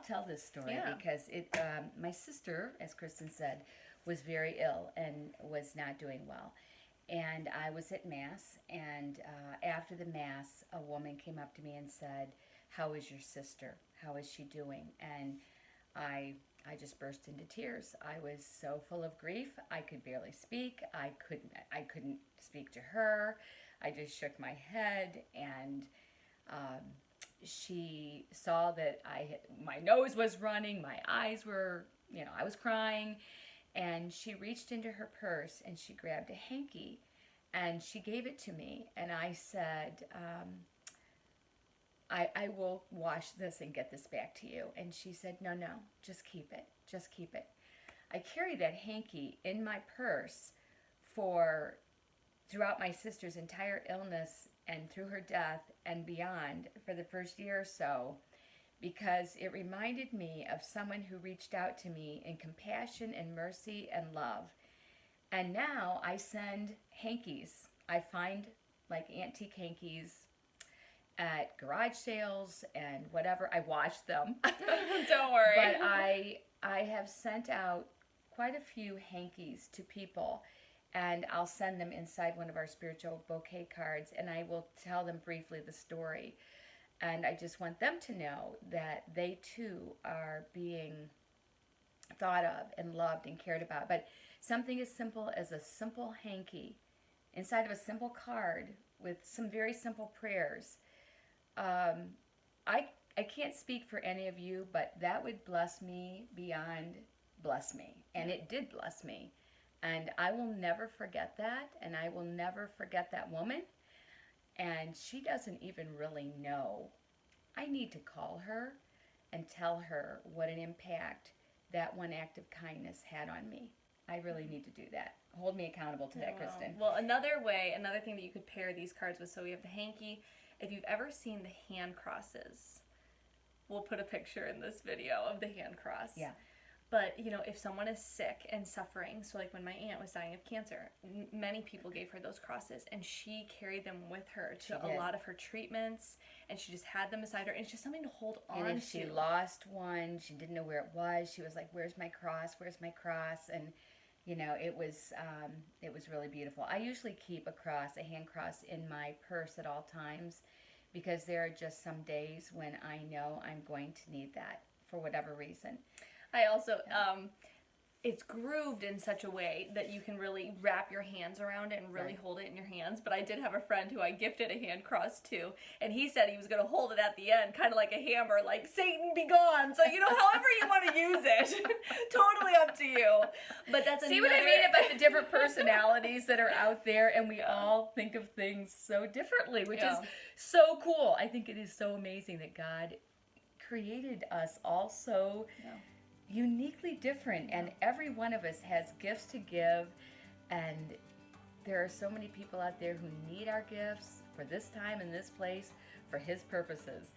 tell this story Yeah. because my sister, as Kristen said, was very ill and was not doing well. And I was at Mass, and after the Mass, a woman came up to me and said, "How is your sister? How is she doing?" And I just burst into tears. I was so full of grief. I could barely speak. I couldn't speak to her. I just shook my head, and she saw that my nose was running, my eyes were, I was crying, and she reached into her purse and she grabbed a hanky and she gave it to me, and I said, I will wash this and get this back to you. And she said, no, just keep it. Just keep it. I carried that hanky in my purse throughout my sister's entire illness and through her death and beyond for the first year or so, because it reminded me of someone who reached out to me in compassion and mercy and love. And now I send hankies. I find like antique hankies at garage sales and whatever. I wash them. Don't worry. But I have sent out quite a few hankies to people, and I'll send them inside one of our Spiritual Bouquet Cards, and I will tell them briefly the story. And I just want them to know that they too are being thought of and loved and cared about. But something as simple as a simple hanky inside of a simple card with some very simple prayers. I can't speak for any of you, but that would bless me beyond bless me. And it did bless me. And I will never forget that. And I will never forget that woman. And she doesn't even really know. I need to call her and tell her what an impact that one act of kindness had on me. I really need to do that. Hold me accountable to that, Kristen. Well, another thing that you could pair these cards with, so we have the hanky. If you've ever seen the hand crosses, we'll put a picture in this video of the hand cross. Yeah. But, if someone is sick and suffering, so like when my aunt was dying of cancer, many people gave her those crosses, and she carried them with her to a lot of her treatments, and she just had them beside her, and it's just something to hold on to. And if she lost one, she didn't know where it was, she was like, where's my cross? Where's my cross? And, it was really beautiful. I usually keep a hand cross in my purse at all times, because there are just some days when I know I'm going to need that for whatever reason. I also, it's grooved in such a way that you can really wrap your hands around it and really hold it in your hands. But I did have a friend who I gifted a hand cross to, and he said he was going to hold it at the end, kind of like a hammer, like, Satan be gone. So, however you want to use it, totally up to you. But that's See what I mean about the different personalities that are out there, and we all think of things so differently, which is so cool. I think it is so amazing that God created us all so uniquely different, and every one of us has gifts to give, and there are so many people out there who need our gifts for this time and this place for His purposes.